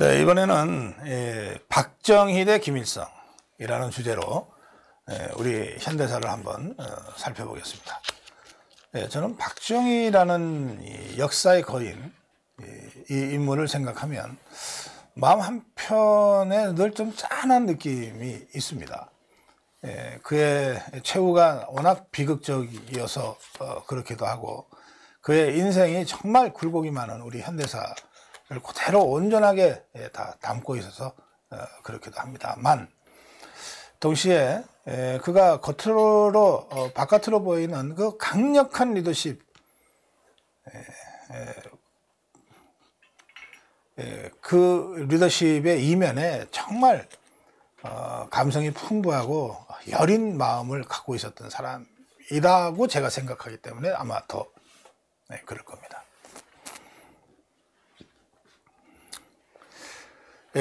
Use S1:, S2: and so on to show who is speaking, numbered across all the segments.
S1: 네, 이번에는 박정희 대 김일성이라는 주제로 우리 현대사를 한번 살펴보겠습니다. 저는 박정희라는 이 역사의 거인, 이 인물을 생각하면 마음 한편에 늘 좀 짠한 느낌이 있습니다. 그의 최후가 워낙 비극적이어서 그렇기도 하고, 그의 인생이 정말 굴곡이 많은 우리 현대사를 그대로 온전하게 다 담고 있어서 그렇기도 합니다만, 동시에 그가 겉으로 바깥으로 보이는 그 강력한 리더십, 그 리더십의 이면에 정말 감성이 풍부하고 여린 마음을 갖고 있었던 사람이라고 제가 생각하기 때문에 아마 더 그럴 겁니다.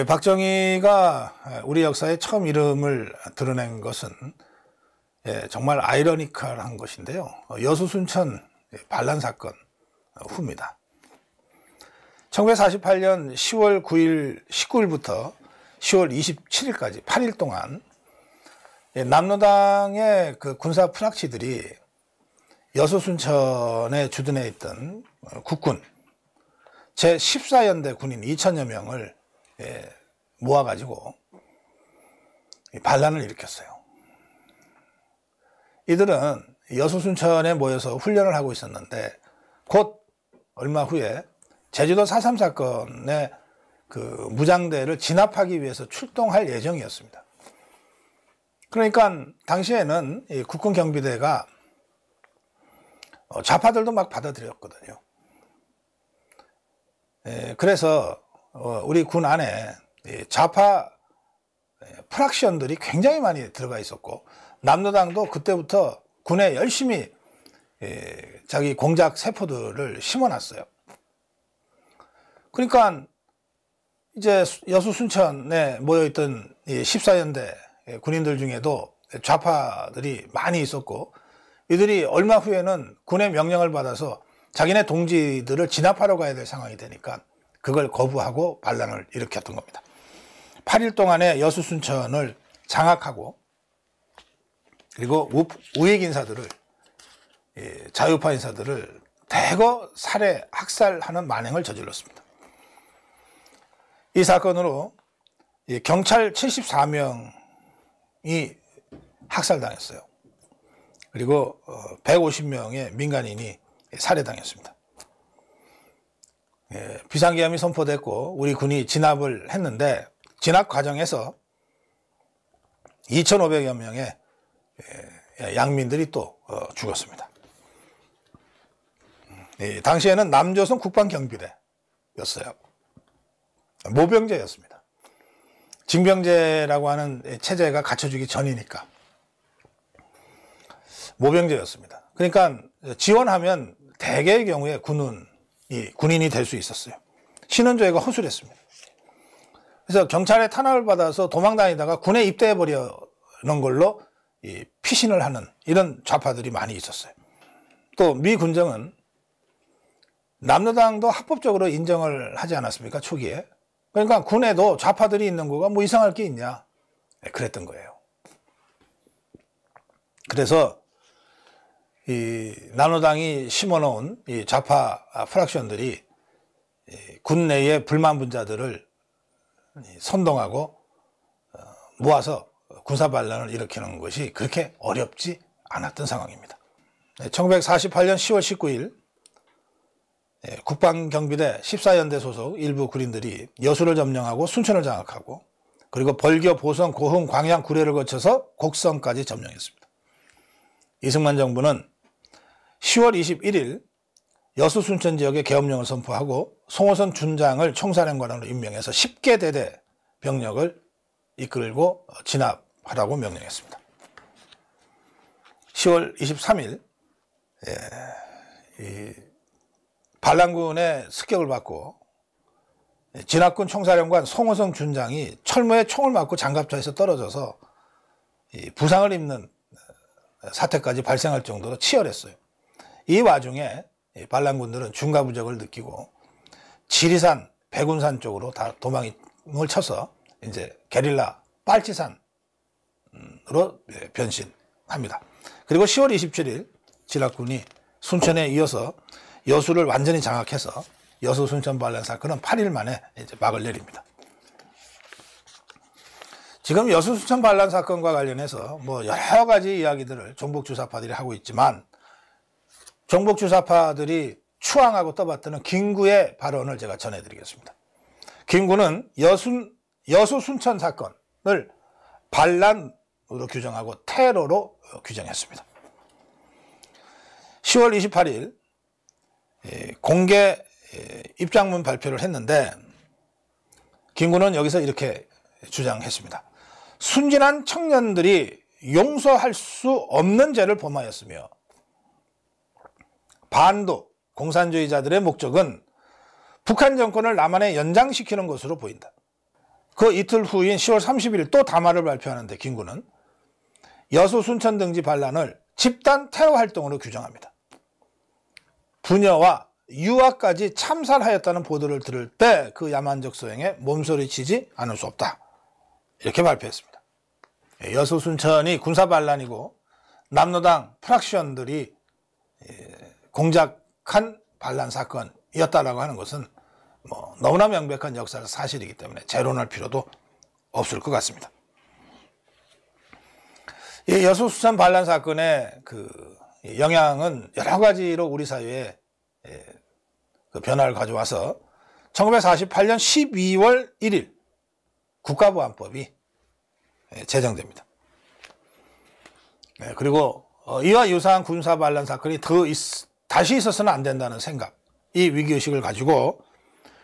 S1: 박정희가 우리 역사에 처음 이름을 드러낸 것은 정말 아이러니컬한 것인데요. 여수순천 반란 사건 후입니다. 1948년 10월 9일, 19일부터 10월 27일까지 8일 동안 남로당의 그 군사 프락치들이 여수순천에 주둔해 있던 국군 제14연대 군인 2천여 명을 모아가지고 반란을 일으켰어요. 이들은 여수순천에 모여서 훈련을 하고 있었는데 곧 얼마 후에 제주도 4.3 사건의 그 무장대를 진압하기 위해서 출동할 예정이었습니다. 그러니까 당시에는 이 국군 경비대가 좌파들도 막 받아들였거든요. 그래서 우리 군 안에 좌파 프락션들이 굉장히 많이 들어가 있었고, 남로당도 그때부터 군에 열심히 자기 공작 세포들을 심어놨어요. 그러니까 이제 여수 순천에 모여있던 14연대 군인들 중에도 좌파들이 많이 있었고, 이들이 얼마 후에는 군의 명령을 받아서 자기네 동지들을 진압하러 가야 될 상황이 되니까 그걸 거부하고 반란을 일으켰던 겁니다. 8일 동안에 여수 순천을 장악하고, 그리고 우익 인사들을, 자유파 인사들을 대거 살해, 학살하는 만행을 저질렀습니다. 이 사건으로 경찰 74명이 학살당했어요. 그리고 150명의 민간인이 살해당했습니다. 비상계엄이 선포됐고 우리 군이 진압을 했는데, 진압 과정에서 2,500여 명의 양민들이 또 죽었습니다. 당시에는 남조선 국방경비대였어요. 모병제였습니다. 징병제라고 하는 체제가 갖춰주기 전이니까 모병제였습니다. 그러니까 지원하면 대개의 경우에 군인이 될 수 있었어요. 신원조회가 허술했습니다. 그래서 경찰의 탄압을 받아서 도망다니다가 군에 입대해버리는 걸로 피신을 하는 이런 좌파들이 많이 있었어요. 또 미 군정은 남로당도 합법적으로 인정을 하지 않았습니까? 초기에. 그러니까 군에도 좌파들이 있는 거가 뭐 이상할 게 있냐, 그랬던 거예요. 그래서 이 남로당이 심어놓은 이 좌파 프락션들이 군 내의 불만 분자들을 선동하고 모아서 군사반란을 일으키는 것이 그렇게 어렵지 않았던 상황입니다. 1948년 10월 19일 국방경비대 14연대 소속 일부 군인들이 여수를 점령하고 순천을 장악하고, 그리고 벌교, 보성, 고흥, 광양, 구례를 거쳐서 곡성까지 점령했습니다. 이승만 정부는 10월 21일 여수 순천 지역에 계엄령을 선포하고 송호선 준장을 총사령관으로 임명해서 10개 대대 병력을 이끌고 진압하라고 명령했습니다. 10월 23일 반란군의 습격을 받고 진압군 총사령관 송호성 준장이 철모에 총을 맞고 장갑차에서 떨어져서 부상을 입는 사태까지 발생할 정도로 치열했어요. 이 와중에 반란군들은 중과부적을 느끼고 지리산, 백운산 쪽으로 다 도망이 쳐서 이제 게릴라 빨치산으로 변신합니다. 그리고 10월 27일 진락군이 순천에 이어서 여수를 완전히 장악해서 여수 순천 반란 사건은 8일 만에 이제 막을 내립니다. 지금 여수 순천 반란 사건과 관련해서 뭐 여러 가지 이야기들을 종북주사파들이 하고 있지만, 종북주사파들이 추앙하고 떠받드는 김구의 발언을 제가 전해드리겠습니다. 김구는 여수 순천 사건을 반란으로 규정하고 테러로 규정했습니다. 10월 28일 공개 입장문 발표를 했는데, 김구는 여기서 이렇게 주장했습니다. 순진한 청년들이 용서할 수 없는 죄를 범하였으며, 반도 공산주의자들의 목적은 북한 정권을 남한에 연장시키는 것으로 보인다. 그 이틀 후인 10월 30일 또 담화를 발표하는데 김구는 여수 순천 등지 반란을 집단 테러 활동으로 규정합니다. 부녀와 유아까지 참살하였다는 보도를 들을 때 그 야만적 소행에 몸소리치지 않을 수 없다. 이렇게 발표했습니다. 여수 순천이 군사 반란이고 남로당 프락시언들이 공작한 반란 사건이었다라고 하는 것은 뭐 너무나 명백한 역사적 사실이기 때문에 재론할 필요도 없을 것 같습니다. 이 여수 순천 반란 사건의 그 영향은 여러 가지로 우리 사회에 그 변화를 가져와서 1948년 12월 1일 국가보안법이 제정됩니다. 그리고 이와 유사한 군사 반란 사건이 다시 있어서는 안 된다는 생각, 이 위기의식을 가지고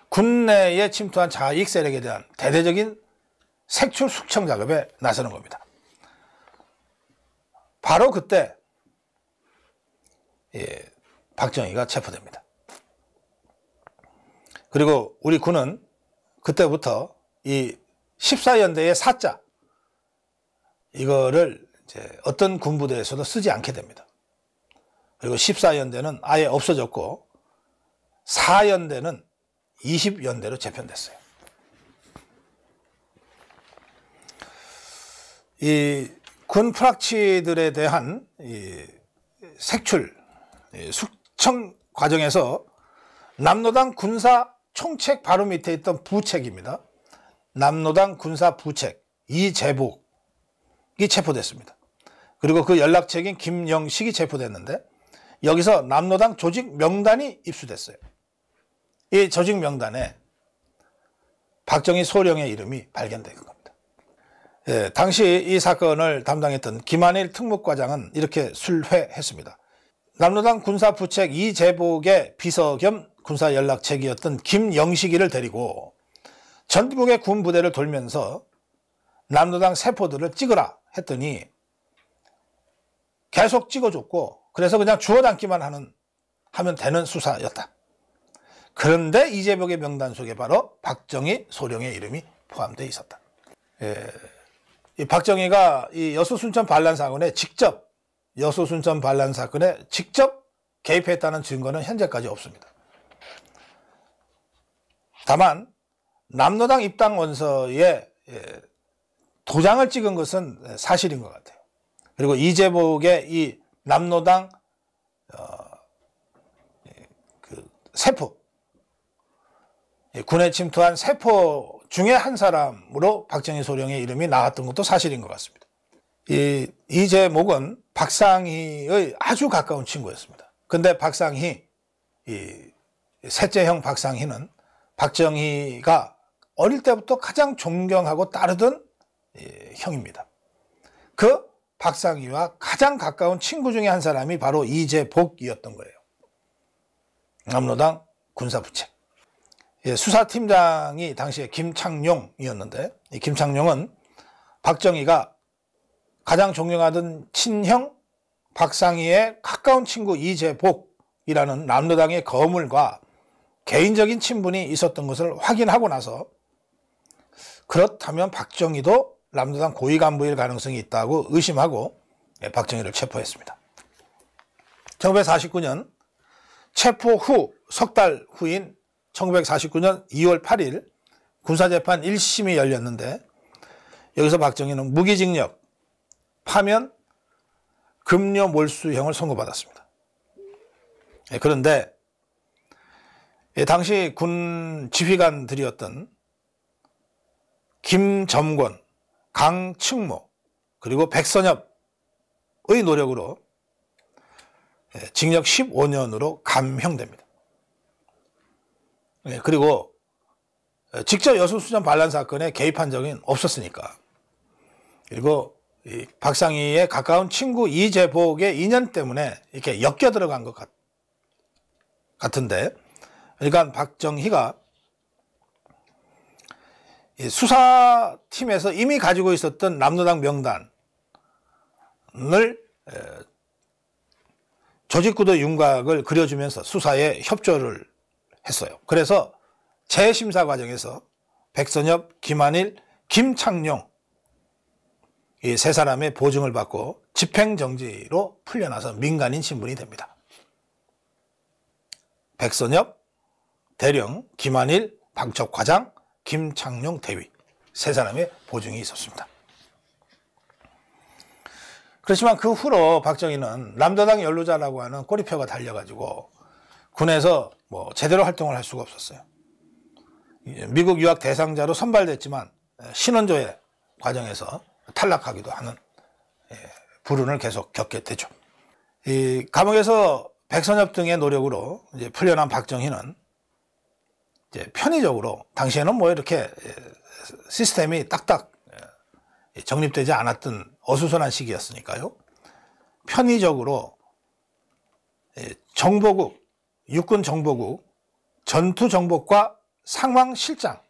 S1: 군내에 침투한 자익 세력에 대한 대대적인 색출 숙청 작업에 나서는 겁니다. 바로 그때 박정희가 체포됩니다. 그리고 우리 군은 그때부터 이 14연대의 사자, 이거를 이제 어떤 군부대에서도 쓰지 않게 됩니다. 그리고 14연대는 아예 없어졌고 4연대는 20연대로 재편됐어요. 이 군 프락치들에 대한 이 색출, 숙청 과정에서 남로당 군사 총책 바로 밑에 있던 부책입니다. 남로당 군사 부책 이재복이 체포됐습니다. 그리고 그 연락책인 김영식이 체포됐는데, 여기서 남로당 조직 명단이 입수됐어요. 이 조직 명단에 박정희 소령의 이름이 발견된 겁니다. 당시 이 사건을 담당했던 김한일 특목과장은 이렇게 술회했습니다. 남로당 군사부책 이재복의 비서 겸 군사연락책이었던 김영식이를 데리고 전국의 군부대를 돌면서 남로당 세포들을 찍으라 했더니 계속 찍어줬고, 그래서 그냥 주워 담기만 하면 되는 수사였다. 그런데 이재복의 명단 속에 바로 박정희 소령의 이름이 포함되어 있었다. 이 박정희가 이 여수 순천 반란 사건에 직접 개입했다는 증거는 현재까지 없습니다. 다만 남로당 입당 원서에 도장을 찍은 것은 사실인 것 같아요. 그리고 이재복의 이 남로당 그 세포, 군에 침투한 세포 중에 한 사람으로 박정희 소령의 이름이 나왔던 것도 사실인 것 같습니다. 이재목은 박상희의 아주 가까운 친구였습니다. 근데 셋째 형 박상희는 박정희가 어릴 때부터 가장 존경하고 따르던 형입니다. 그 박상희와 가장 가까운 친구 중에 한 사람이 바로 이재복이었던 거예요. 남로당 군사부책. 수사팀장이 당시에 김창룡이었는데, 이 김창룡은 박정희가 가장 존경하던 친형 박상희의 가까운 친구 이재복이라는 남로당의 거물과 개인적인 친분이 있었던 것을 확인하고 나서, 그렇다면 박정희도 남로당 고위 간부일 가능성이 있다고 의심하고 박정희를 체포했습니다. 1949년 체포 후 석 달 후인 1949년 2월 8일 군사재판 1심이 열렸는데 여기서 박정희는 무기징역, 파면, 급료 몰수형을 선고받았습니다. 그런데 당시 군 지휘관들이었던 김점권, 강측모, 그리고 백선엽의 노력으로 징역 15년으로 감형됩니다. 그리고 직접 여수수전 반란 사건에 개입한 적은 없었으니까. 그리고 박상희의 가까운 친구 이재복의 인연 때문에 이렇게 엮여 들어간 것 같은데, 그러니까 박정희가 수사팀에서 이미 가지고 있었던 남로당 명단을 조직구도 윤곽을 그려주면서 수사에 협조를 했어요. 그래서 재심사 과정에서 백선엽, 김한일, 김창룡 이 세 사람의 보증을 받고 집행정지로 풀려나서 민간인 신분이 됩니다. 백선엽, 대령, 김한일, 방첩과장, 김창룡 대위 세 사람의 보증이 있었습니다. 그렇지만 그 후로 박정희는 남도당 연루자라고 하는 꼬리표가 달려가지고 군에서 제대로 활동을 할 수가 없었어요. 미국 유학 대상자로 선발됐지만 신원조회 과정에서 탈락하기도 하는 불운을 계속 겪게 되죠. 이 감옥에서 백선엽 등의 노력으로 이제 풀려난 박정희는 이제 편의적으로, 당시에는 이렇게 시스템이 딱딱 정립되지 않았던 어수선한 시기였으니까요. 편의적으로 정보국, 육군 정보국 전투정보과 상황실장이라는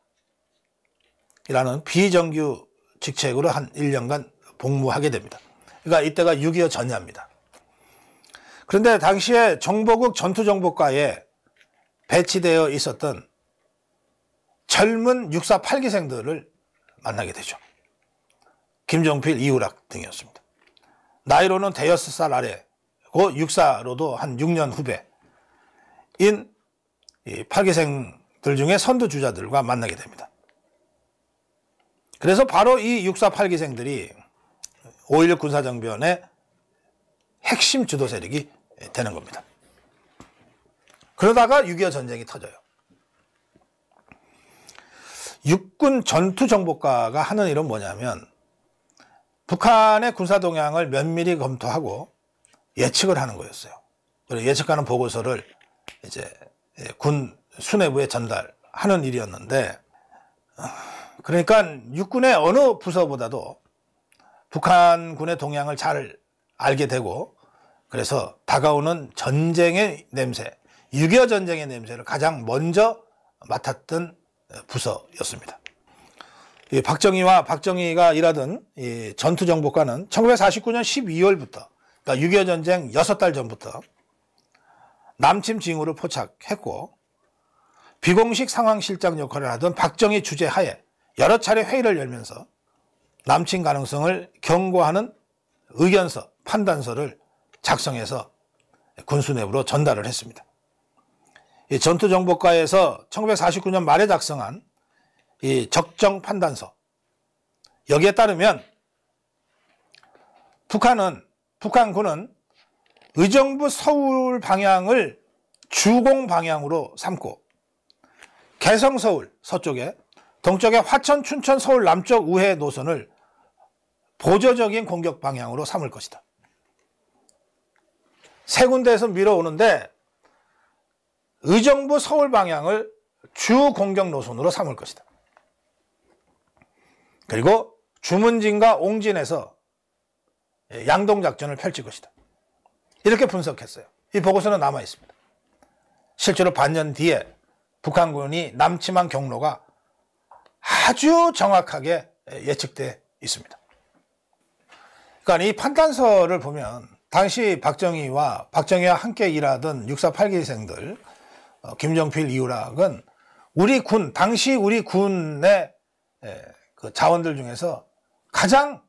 S1: 비정규 직책으로 한 1년간 복무하게 됩니다. 그러니까 이때가 6.25 전야입니다. 그런데 당시에 정보국 전투정보과에 배치되어 있었던 젊은 6사 8기생들을 만나게 되죠. 김종필, 이우락 등이었습니다. 나이로는 대여섯 살 아래고 육사로도 한 6년 후배인 이 8기생들 중에 선두주자들과 만나게 됩니다. 그래서 바로 이 6사 8기생들이 5.16 군사정변의 핵심 주도 세력이 되는 겁니다. 그러다가 6.25 전쟁이 터져요. 육군 전투정보과가 하는 일은 뭐냐면 북한의 군사 동향을 면밀히 검토하고 예측을 하는 거였어요. 그리고 예측하는 보고서를 이제 군 수뇌부에 전달하는 일이었는데, 그러니까 육군의 어느 부서보다도 북한군의 동향을 잘 알게 되고, 그래서 다가오는 전쟁의 냄새, 6.25 전쟁의 냄새를 가장 먼저 맡았던 부서였습니다. 이 박정희가 일하던 이 전투정보과는 1949년 12월부터, 그러니까 6.25 전쟁 6달 전부터 남침 징후를 포착했고, 비공식 상황실장 역할을 하던 박정희 주재하에 여러 차례 회의를 열면서 남침 가능성을 경고하는 의견서, 판단서를 작성해서 군수 내부로 전달을 했습니다. 이 전투정보과에서 1949년 말에 작성한 이 적정 판단서, 여기에 따르면 북한군은 의정부 서울 방향을 주공 방향으로 삼고 개성 서울 서쪽에, 동쪽에 화천, 춘천, 서울 남쪽 우회 노선을 보조적인 공격 방향으로 삼을 것이다. 세 군데에서 밀어오는데 의정부 서울 방향을 주 공격 노선으로 삼을 것이다. 그리고 주문진과 옹진에서 양동작전을 펼칠 것이다. 이렇게 분석했어요. 이 보고서는 남아 있습니다. 실제로 반년 뒤에 북한군이 남침한 경로가 아주 정확하게 예측돼 있습니다. 그러니까 이 판단서를 보면 당시 박정희와 함께 일하던 6사 8기생들, 김종필, 이우락은 당시 우리 군의 그 자원들 중에서 가장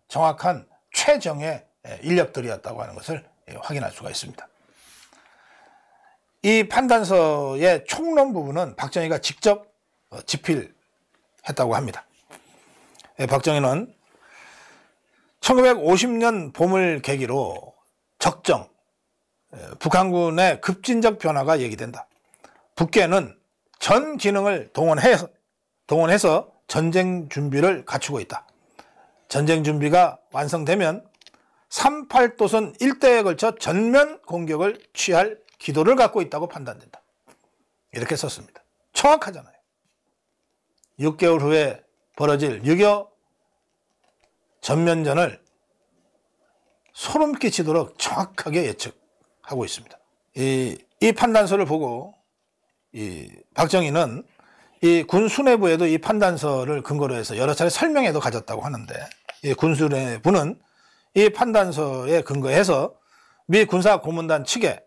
S1: 정확한 최정의 인력들이었다고 하는 것을 확인할 수가 있습니다. 이 판단서의 총론 부분은 박정희가 직접 집필을 했다고 합니다. 박정희는 1950년 봄을 계기로 적정, 북한군의 급진적 변화가 얘기된다. 북괴는 전 기능을 동원해서 전쟁 준비를 갖추고 있다. 전쟁 준비가 완성되면 38도선 일대에 걸쳐 전면 공격을 취할 기도를 갖고 있다고 판단된다. 이렇게 썼습니다. 정확하잖아요. 6개월 후에 벌어질 6.25 전면전을 소름 끼치도록 정확하게 예측하고 있습니다. 이 판단서를 보고 박정희는 이 군 수뇌부에도 이 판단서를 근거로 해서 여러 차례 설명회도 가졌다고 하는데, 이 군 수뇌부는 이 판단서에 근거해서 미 군사고문단 측에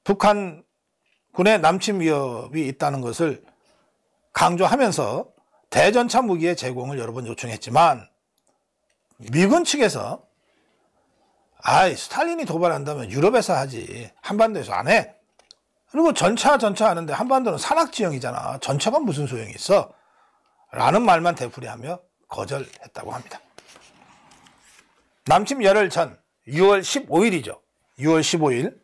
S1: 북한 군의 남침 위협이 있다는 것을 강조하면서 대전차 무기의 제공을 여러 번 요청했지만, 미군 측에서 스탈린이 도발한다면 유럽에서 하지 한반도에서 안 해. 그리고 전차 하는데 한반도는 산악지형이잖아. 전차가 무슨 소용이 있어? 라는 말만 되풀이하며 거절했다고 합니다. 남침 열흘 전 6월 15일이죠. 6월 15일.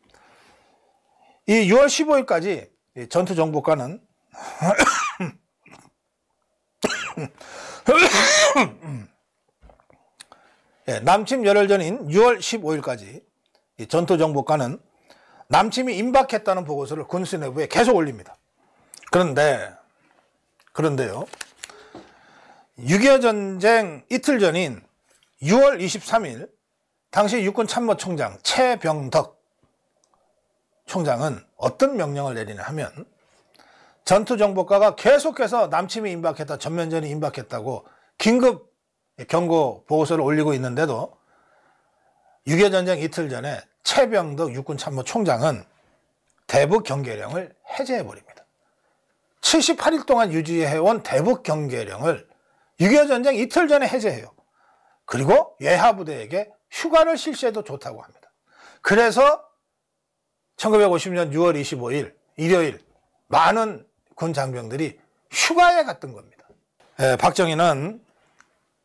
S1: 이 6월 15일까지 전투정보과는 남침 열흘 전인 6월 15일까지 전투정보과는 남침이 임박했다는 보고서를 군수 내부에 계속 올립니다. 그런데요, 6.25 전쟁 이틀 전인 6월 23일 당시 육군참모총장 최병덕 총장은 어떤 명령을 내리냐 하면, 전투정보과가 계속해서 남침이 임박했다, 전면전이 임박했다고 긴급 경고 보고서를 올리고 있는데도 6.25 전쟁 이틀 전에 최병덕 육군참모총장은 대북 경계령을 해제해버립니다. 78일 동안 유지해온 대북 경계령을 6.25 전쟁 이틀 전에 해제해요. 그리고 예하부대에게 휴가를 실시해도 좋다고 합니다. 그래서 1950년 6월 25일 일요일 많은 군 장병들이 휴가에 갔던 겁니다. 박정희는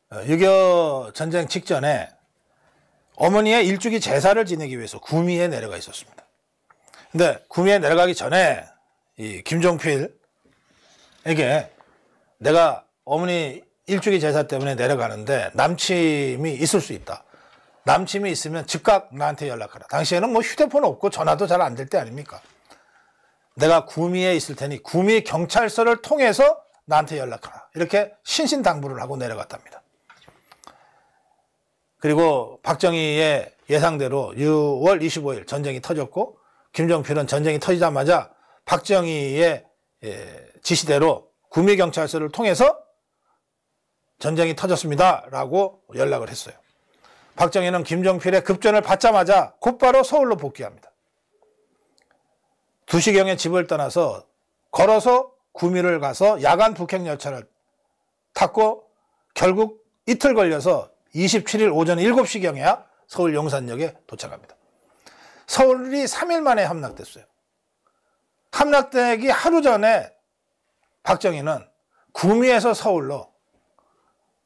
S1: 6.25 전쟁 직전에 어머니의 일주기 제사를 지내기 위해서 구미에 내려가 있었습니다. 근데 구미에 내려가기 전에 이 김종필에게 내가 어머니 일주기 제사 때문에 내려가는데 남침이 있을 수 있다. 남침이 있으면 즉각 나한테 연락하라. 당시에는 뭐 휴대폰 없고 전화도 잘 안 될 때 아닙니까? 내가 구미에 있을 테니 구미 경찰서를 통해서 나한테 연락하라. 이렇게 신신당부를 하고 내려갔답니다. 그리고 박정희의 예상대로 6월 25일 전쟁이 터졌고, 김종필은 전쟁이 터지자마자 박정희의 지시대로 구미경찰서를 통해서 전쟁이 터졌습니다 라고 연락을 했어요. 박정희는 김종필의 급전을 받자마자 곧바로 서울로 복귀합니다. 2시경에 집을 떠나서 걸어서 구미를 가서 야간 북행열차를 탔고, 결국 이틀 걸려서 27일 오전 7시경에야 서울 용산역에 도착합니다. 서울이 3일 만에 함락됐어요. 함락되기 하루 전에 박정희는 구미에서 서울로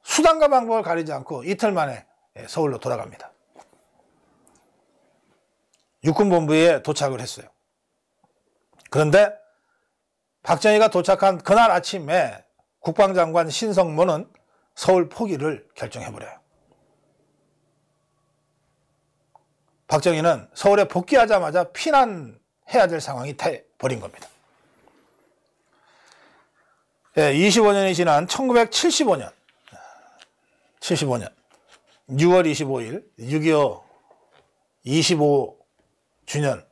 S1: 수단과 방법을 가리지 않고 이틀 만에 서울로 돌아갑니다. 육군본부에 도착을 했어요. 그런데 박정희가 도착한 그날 아침에 국방장관 신성모는 서울 포기를 결정해버려요. 박정희는 서울에 복귀하자마자 피난해야 될 상황이 돼버린 겁니다. 25년이 지난 1975년 6월 25일 6.25 25주년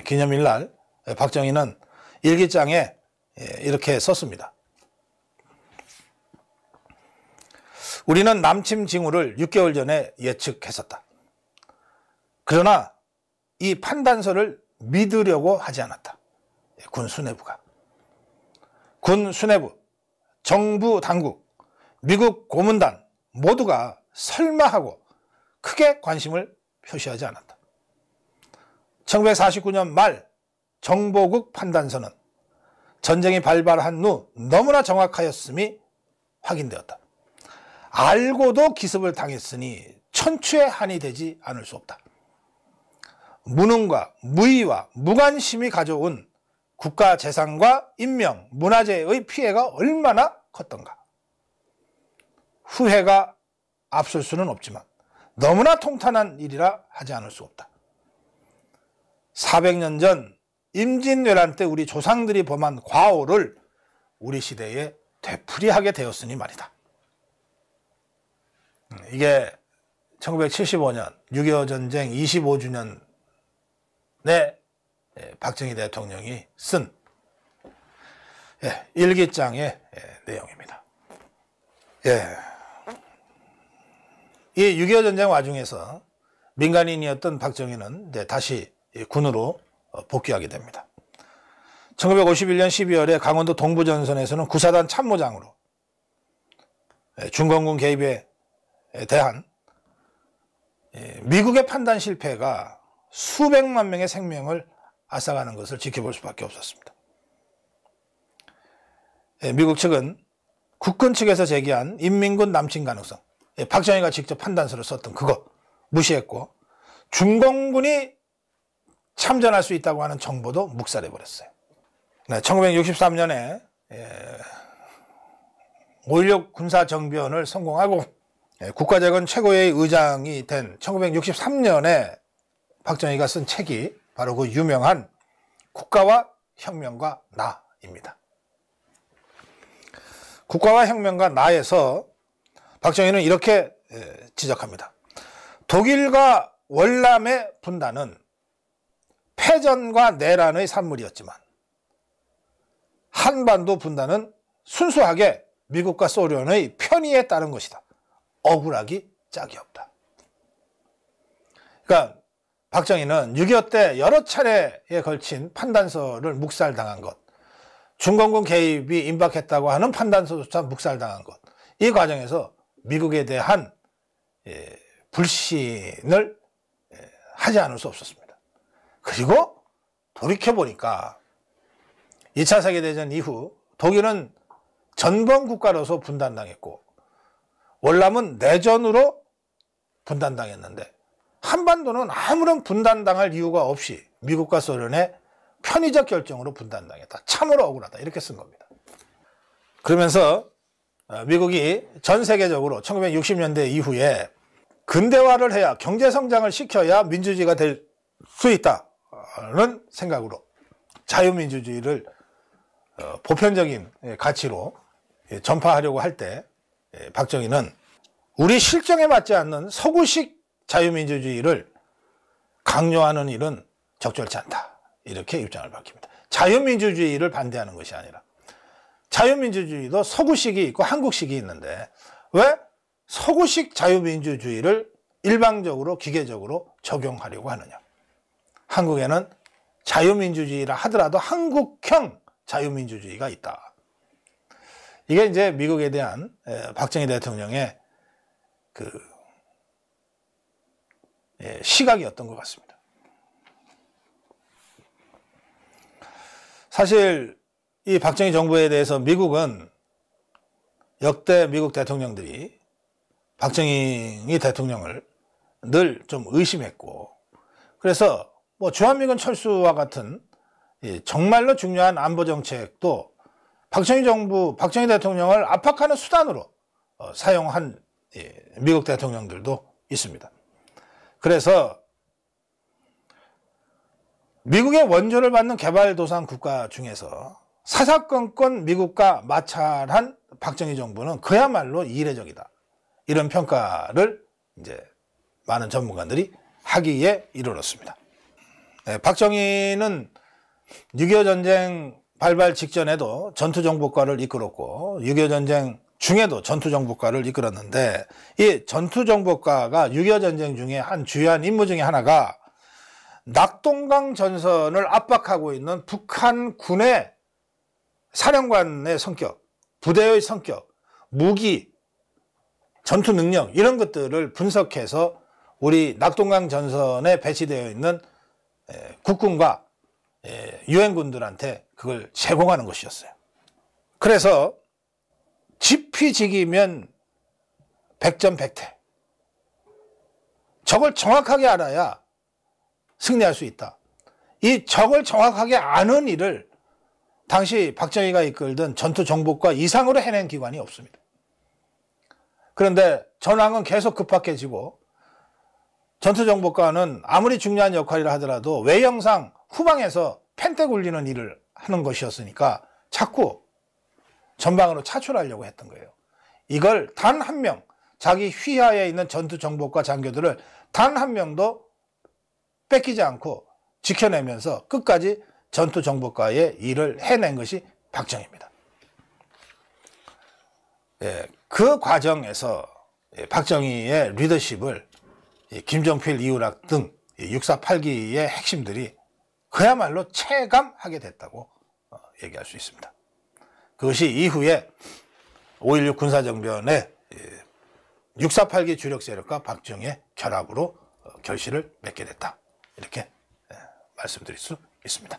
S1: 기념일 날 박정희는 일기장에 이렇게 썼습니다. 우리는 남침 징후를 6개월 전에 예측했었다. 그러나 이 판단서를 믿으려고 하지 않았다. 군 수뇌부가. 군 수뇌부, 정부 당국, 미국 고문단 모두가 설마하고 크게 관심을 표시하지 않았다. 1949년 말 정보국 판단서는 전쟁이 발발한 후 너무나 정확하였음이 확인되었다. 알고도 기습을 당했으니 천추의 한이 되지 않을 수 없다. 무능과 무의와 무관심이 가져온 국가 재산과 인명, 문화재의 피해가 얼마나 컸던가. 후회가 앞설 수는 없지만 너무나 통탄한 일이라 하지 않을 수 없다. 400년 전 임진왜란 때 우리 조상들이 범한 과오를 우리 시대에 되풀이하게 되었으니 말이다. 이게 1975년 6.25 전쟁 25주년에 박정희 대통령이 쓴 일기장의 내용입니다. 이 6.25 전쟁 와중에서 민간인이었던 박정희는 다시 군으로 복귀하게 됩니다. 1951년 12월에 강원도 동부전선에서는 구사단 참모장으로 중공군 개입에 대한 미국의 판단 실패가 수백만 명의 생명을 앗아가는 것을 지켜볼 수밖에 없었습니다. 미국 측은 국군 측에서 제기한 인민군 남침 가능성, 박정희가 직접 판단서를 썼던 그거 무시했고 중공군이 참전할 수 있다고 하는 정보도 묵살해버렸어요. 1963년에 5.16 군사정변을 성공하고 국가재건 최고회의 의장이 된 1963년에 박정희가 쓴 책이 바로 그 유명한 국가와 혁명과 나입니다. 국가와 혁명과 나에서 박정희는 이렇게 지적합니다. 독일과 월남의 분단은 패전과 내란의 산물이었지만 한반도 분단은 순수하게 미국과 소련의 편의에 따른 것이다. 억울하기 짝이 없다. 그러니까 박정희는 6.25 때 여러 차례에 걸친 판단서를 묵살당한 것, 중공군 개입이 임박했다고 하는 판단서조차 묵살당한 것, 이 과정에서 미국에 대한 불신을 하지 않을 수 없었습니다. 그리고 돌이켜보니까 2차 세계대전 이후 독일은 전범 국가로서 분단당했고 월남은 내전으로 분단당했는데 한반도는 아무런 분단당할 이유가 없이 미국과 소련의 편의적 결정으로 분단당했다. 참으로 억울하다. 이렇게 쓴 겁니다. 그러면서 미국이 전 세계적으로 1960년대 이후에 근대화를 해야 경제성장을 시켜야 민주주의가 될 수 있다는 생각으로 자유민주주의를 보편적인 가치로 전파하려고 할 때 박정희는 우리 실정에 맞지 않는 서구식 자유민주주의를 강요하는 일은 적절치 않다. 이렇게 입장을 밝힙니다. 자유민주주의를 반대하는 것이 아니라 자유민주주의도 서구식이 있고 한국식이 있는데 왜 서구식 자유민주주의를 일방적으로 기계적으로 적용하려고 하느냐. 한국에는 자유민주주의라 하더라도 한국형 자유민주주의가 있다. 이게 이제 미국에 대한 박정희 대통령의 그 시각이었던 것 같습니다. 사실 이 박정희 정부에 대해서 미국은 역대 미국 대통령들이 박정희 대통령을 늘 좀 의심했고 그래서 뭐 주한미군 철수와 같은 정말로 중요한 안보 정책도 박정희 정부, 박정희 대통령을 압박하는 수단으로 사용한 미국 대통령들도 있습니다. 그래서 미국의 원조를 받는 개발도상 국가 중에서 사사건건 미국과 마찰한 박정희 정부는 그야말로 이례적이다. 이런 평가를 이제 많은 전문가들이 하기에 이르렀습니다. 박정희는 6.25 전쟁 발발 직전에도 전투정보과를 이끌었고 6.25 전쟁 중에도 전투정보과를 이끌었는데 이 전투정보과가 6.25 전쟁 중에 한 주요한 임무 중에 하나가 낙동강 전선을 압박하고 있는 북한 군의 사령관의 성격, 부대의 성격, 무기, 전투 능력 이런 것들을 분석해서 우리 낙동강 전선에 배치되어 있는 국군과 유엔군들한테 그걸 제공하는 것이었어요. 그래서 지피지기면 백전백태. 적을 정확하게 알아야 승리할 수 있다. 이 적을 정확하게 아는 일을 당시 박정희가 이끌던 전투정보과 이상으로 해낸 기관이 없습니다. 그런데 전황은 계속 급박해지고 전투정보과는 아무리 중요한 역할이라 하더라도 외형상 후방에서 펜대 굴리는 일을 하는 것이었으니까 자꾸 전방으로 차출하려고 했던 거예요. 이걸 단 한 명, 자기 휘하에 있는 전투정보과 장교들을 단 한 명도 뺏기지 않고 지켜내면서 끝까지 전투정보과의 일을 해낸 것이 박정희입니다. 그 과정에서 박정희의 리더십을 김종필, 이우락 등 6.4.8기의 핵심들이 그야말로 체감하게 됐다고 얘기할 수 있습니다. 그것이 이후에 5.16 군사정변의 6.4.8기 주력 세력과 박정희의 결합으로 결실을 맺게 됐다. 이렇게 말씀드릴 수 있습니다.